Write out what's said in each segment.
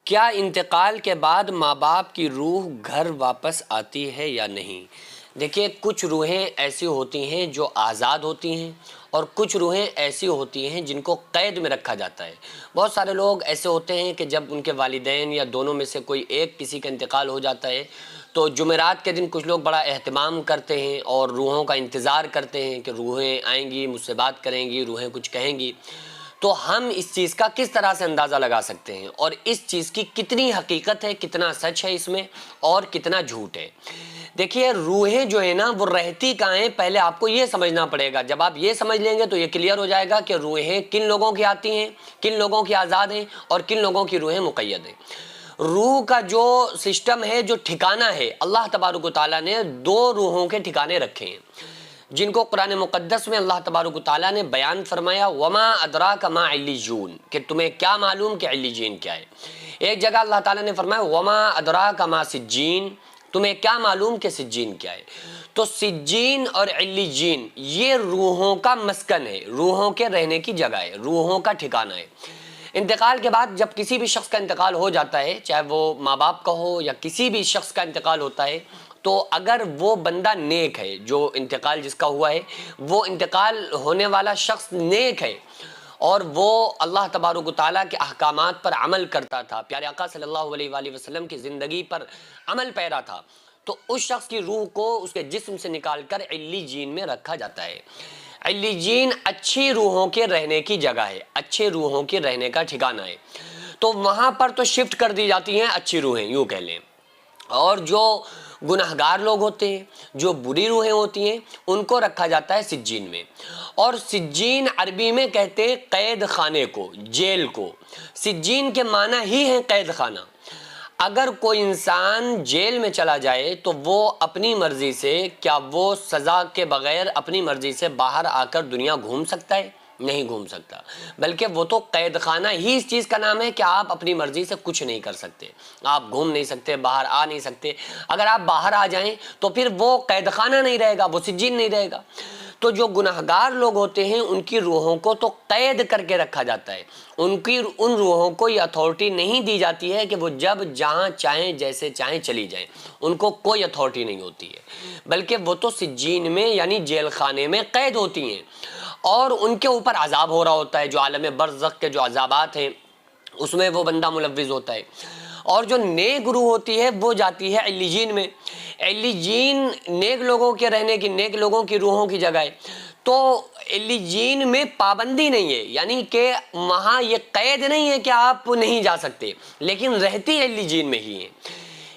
کیا انتقال کے بعد ماں باپ کی روح گھر واپس آتی ہے یا نہیں؟ دیکھیے، کچھ روحیں ایسی ہوتی ہیں جو آزاد ہوتی ہیں اور کچھ روحیں ایسی ہوتی ہیں جن کو قید میں رکھا جاتا ہے۔ بہت سارے لوگ ایسے ہوتے ہیں کہ جب ان کے والدین یا دونوں میں سے کوئی ایک کسی کا انتقال ہو جاتا ہے تو جمعرات کے دن کچھ لوگ بڑا اہتمام کرتے ہیں اور روحوں کا انتظار کرتے ہیں کہ روحیں آئیں گی، مجھ سے بات کریں گی، روحیں کچھ کہیں گی۔ تو ہم اس چیز کا کس طرح سے اندازہ لگا سکتے ہیں اور اس چیز کی کتنی حقیقت ہے، کتنا سچ ہے اس میں اور کتنا جھوٹ ہے؟ دیکھیے، روحیں جو ہے نا وہ رہتی کہاں ہیں، پہلے آپ کو یہ سمجھنا پڑے گا۔ جب آپ یہ سمجھ لیں گے تو یہ کلیئر ہو جائے گا کہ روحیں کن لوگوں کی آتی ہیں، کن لوگوں کی آزاد ہیں اور کن لوگوں کی روحیں مقید ہیں۔ روح کا جو سسٹم ہے، جو ٹھکانہ ہے، اللہ تبارک و تعالیٰ نے دو روحوں کے ٹھکانے رکھے ہیں جن کو قرآن مقدس میں اللہ تبارک و تعالیٰ نے بیان فرمایا، وَمَا أَدْرَاكَ مَا عِلِّيُّونَ، کہ تمہیں کیا معلوم کہ علیجین کیا ہے۔ ایک جگہ اللہ تعالیٰ نے فرمایا، وَمَا أَدْرَاكَ مَا سِجِّينَ، تمہیں کیا معلوم کہ سجین کیا ہے۔ تو سجین اور علیجین یہ روحوں کا مسکن ہے، روحوں کے رہنے کی جگہ ہے، روحوں کا ٹھکانہ ہے۔ انتقال کے بعد جب کسی بھی شخص کا انتقال ہو جاتا ہے، چاہے وہ ماں باپ کا ہو یا کسی بھی شخص کا انتقال ہوتا ہے، تو اگر وہ بندہ نیک ہے، جو انتقال جس کا ہوا ہے وہ انتقال ہونے والا شخص نیک ہے اور وہ اللہ تبارک و تعالیٰ کے احکامات پر عمل کرتا تھا، پیارے آقا صلی اللہ علیہ وآلہ وسلم کی زندگی پر عمل پیرا تھا، تو اس شخص کی روح کو اس کے جسم سے نکال کر علیجین میں رکھا جاتا ہے۔ علیجین اچھی روحوں کے رہنے کی جگہ ہے، اچھے روحوں کے رہنے کا ٹھکانہ ہے، تو وہاں پر تو شفٹ کر دی جاتی ہیں اچھی روحیں، یوں کہہ لیں، اور جو گناہگار لوگ ہوتے ہیں، جو بری روحیں ہوتی ہیں، ان کو رکھا جاتا ہے سجین میں۔ اور سجین عربی میں کہتے ہیں قید خانے کو، جیل کو۔ سجین کے معنی ہی ہے قید خانہ۔ اگر کوئی انسان جیل میں چلا جائے تو وہ اپنی مرضی سے، کیا وہ سزا کے بغیر اپنی مرضی سے باہر آ کر دنیا گھوم سکتا ہے؟ نہیں گھوم سکتا، بلکہ وہ تو قید خانہ ہی اس چیز کا نام ہے کہ آپ اپنی مرضی سے کچھ نہیں کر سکتے، آپ گھوم نہیں سکتے، باہر آ نہیں سکتے۔ اگر آپ باہر آ جائیں تو پھر وہ قید خانہ نہیں رہے گا، وہ سجین نہیں رہے گا۔ تو جو گناہگار لوگ ہوتے ہیں ان کی روحوں کو تو قید کر کے رکھا جاتا ہے، ان روحوں کو یہ اتھارٹی نہیں دی جاتی ہے کہ وہ جب جہاں چاہیں جیسے چاہیں چلی جائیں، ان کو کوئی اتھارٹی نہیں ہوتی ہے، بلکہ وہ تو سجین میں یعنی جیل خانے میں قید ہوتی ہیں اور ان کے اوپر عذاب ہو رہا ہوتا ہے۔ جو عالم برزخ کے جو عذابات ہیں اس میں وہ بندہ ملوث ہوتا ہے۔ اور جو نیک روح ہوتی ہے وہ جاتی ہے علیجین میں۔ علیجین نیک لوگوں کے رہنے کی، نیک لوگوں کی روحوں کی جگہ ہے۔ تو علیجین میں پابندی نہیں ہے، یعنی کہ وہاں یہ قید نہیں ہے کہ آپ نہیں جا سکتے، لیکن رہتی علیجین میں ہی ہیں،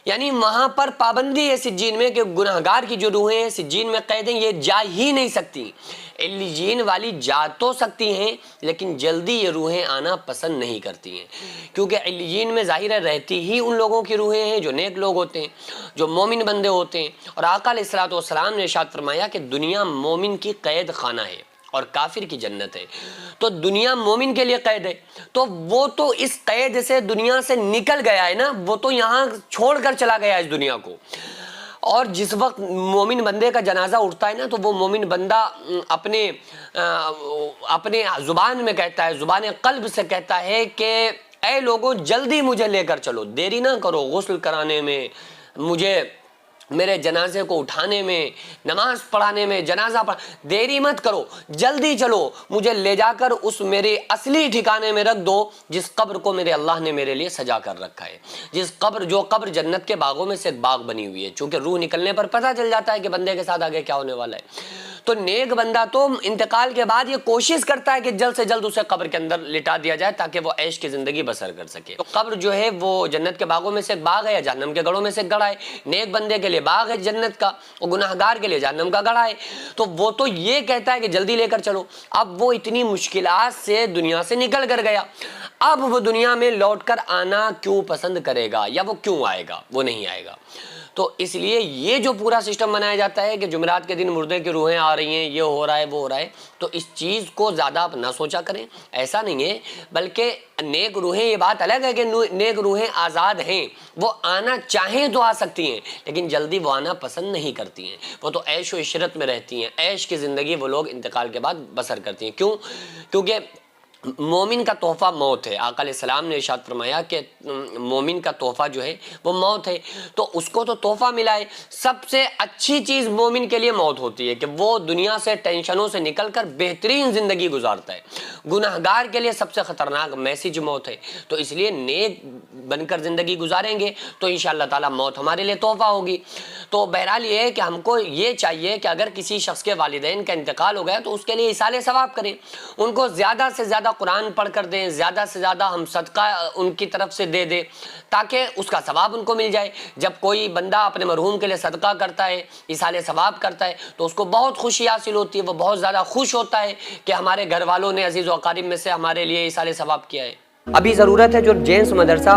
یعنی وہاں پر پابندی ہے سجین میں کہ گناہگار کی جو روحیں ہیں سجین میں قید ہیں، یہ جا ہی نہیں سکتی۔ علیجین والی جا تو سکتی ہیں لیکن جلدی یہ روحیں آنا پسند نہیں کرتی ہیں، کیونکہ علیجین میں ظاہر ہے رہتی ہی ان لوگوں کی روحیں ہیں جو نیک لوگ ہوتے ہیں، جو مومن بندے ہوتے ہیں۔ اور آقا علیہ الصلوۃ والسلام نے ارشاد فرمایا کہ دنیا مومن کی قید خانہ ہے اور کافر کی جنت ہے۔ تو دنیا مومن کے لیے قید ہے، تو وہ تو اس قید سے دنیا سے نکل گیا ہے نا، وہ تو یہاں چھوڑ کر چلا گیا اس دنیا کو۔ اور جس وقت مومن بندے کا جنازہ اٹھتا ہے نا تو وہ مومن بندہ اپنے زبان میں کہتا ہے، زبان قلب سے کہتا ہے کہ اے لوگوں جلدی مجھے لے کر چلو، دیری نہ کرو غسل کرانے میں، مجھے میرے جنازے کو اٹھانے میں، نماز پڑھانے میں، جنازہ دیری مت کرو، جلدی چلو، مجھے لے جا کر اس میرے اصلی ٹھکانے میں رکھ دو جس قبر کو میرے اللہ نے میرے لیے سجا کر رکھا ہے، جو قبر جنت کے باغوں میں سے ایک باغ بنی ہوئی ہے، چونکہ روح نکلنے پر پتہ چل جاتا ہے کہ بندے کے ساتھ آگے کیا ہونے والا ہے۔ تو نیک بندہ تو انتقال کے بعد یہ کوشش کرتا ہے کہ جلد سے جلد اسے قبر کے اندر لٹا دیا جائے تاکہ وہ عیش کی زندگی بسر کر سکے۔ تو قبر جو ہے وہ جنت کے باغوں میں سے ایک باغ ہے یا جہنم کے گڑھوں میں سے ایک گڑھا ہے۔ نیک بندے کے لیے باغ ہے جنت کا اور گناہگار کے لیے جہنم کا گڑھا ہے۔ تو وہ تو یہ کہتا ہے کہ جلدی لے کر چلو۔ اب وہ اتنی مشکلات سے دنیا سے نکل کر گیا، اب وہ دنیا میں لوٹ کر آنا کیوں پسند کرے گا یا وہ کیوں آئے گا؟ وہ نہیں آئے گا۔ تو اس لیے یہ جو پورا سسٹم بنایا جاتا ہے کہ جمعرات کے دن مردے کی روحیں آ رہی ہیں، یہ ہو رہا ہے وہ ہو رہا ہے، تو اس چیز کو زیادہ آپ نہ سوچا کریں، ایسا نہیں ہے۔ بلکہ نیک روحیں، یہ بات الگ ہے کہ نیک روحیں آزاد ہیں، وہ آنا چاہیں تو آ سکتی ہیں لیکن جلدی وہ آنا پسند نہیں کرتی ہیں، وہ تو عیش و عشرت میں رہتی ہیں، عیش کی زندگی وہ لوگ انتقال کے بعد بسر کرتی ہیں۔ کیوں؟ کیونکہ مومن کا تحفہ موت ہے. آقا علیہ السلام نے ارشاد فرمایا کہ مومن کا تحفہ جو ہے وہ موت ہے. تو اس کو تو تحفہ ملا ہے. سب سے اچھی چیز مومن کے لیے موت ہوتی ہے کہ وہ دنیا سے ٹینشنوں سے نکل کر بہترین زندگی گزارتا ہے. گناہگار کے لیے سب سے خطرناک میسج موت ہے. تو اس لیے نیک بن کر زندگی گزاریں گے تو انشاءاللہ تعالی موت ہمارے لیے تحفہ ہوگی. تو بہرحال یہ ہے کہ ہم کو یہ چاہیے کہ اگر کسی شخص کے والدین کا انتقال ہو گیا تو اس کے لیے ایصال ثواب کریں. ان کو زیادہ سے زیادہ قرآن پڑھ کر دیں, زیادہ سے زیادہ ہم صدقہ ان کی طرف سے دے دیں تاکہ اس کا ثواب ان کو مل جائے. جب کوئی بندہ اپنے مرحوم کے لیے صدقہ کرتا ہے, ایصال ثواب کرتا ہے, تو اس کو بہت خوشی حاصل ہوتی ہے. وہ بہت زیادہ خوش ہوتا ہے کہ ہمارے گھر والوں نے, عزیز و اقارب میں سے ہمارے لیے ایصال ثواب کیا ہے. ابھی ضرورت ہے جو جینس مدرسہ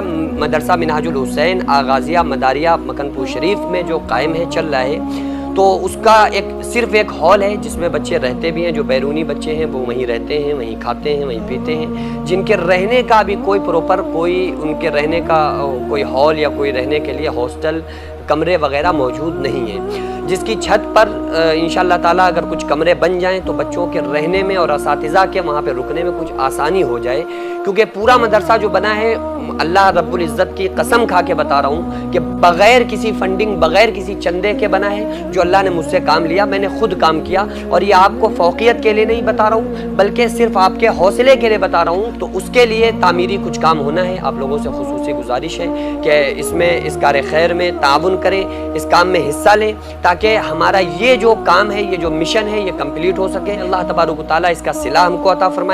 منہاج الحسین آغازیہ مداریہ مکن پور شریف میں جو قائم ہے, چل رہا ہے, تو اس کا صرف ایک ہال ہے جس میں بچے رہتے بھی ہیں. جو بیرونی بچے ہیں وہ وہیں رہتے ہیں, وہیں کھاتے ہیں, وہیں پیتے ہیں. جن کے رہنے کا بھی کوئی پروپر کوئی ان کے رہنے کا کوئی ہال یا کوئی رہنے کے لیے ہاسٹل کمرے وغیرہ موجود نہیں ہیں, جس کی چھت پر انشاءاللہ تعالیٰ اگر کچھ کمرے بن جائیں تو بچوں کے رہنے میں اور اساتذہ کے وہاں پہ رکنے میں کچھ آسانی ہو جائے. کیونکہ پورا مدرسہ جو بنا ہے, اللہ رب العزت کی قسم کھا کے بتا رہا ہوں کہ بغیر کسی فنڈنگ, بغیر کسی چندے کے بنا ہے. جو اللہ نے مجھ سے کام لیا, میں نے خود کام کیا. اور یہ آپ کو فوقیت کے لیے نہیں بتا رہا ہوں بلکہ صرف آپ کے حوصلے کے لیے بتا رہا ہوں. تو اس کے لیے تعمیری کچھ کام ہونا ہے. آپ لوگوں سے خصوصی گزارش ہے کہ اس میں, اس کار خیر میں تعاون کریں, اس کام میں حصہ لیں تاکہ ہمارا یہ جو کام ہے, یہ جو مشن ہے, یہ کمپلیٹ ہو سکے. اللہ تبارک و تعالیٰ اس کا صلہ ہم کو عطا فرمائے.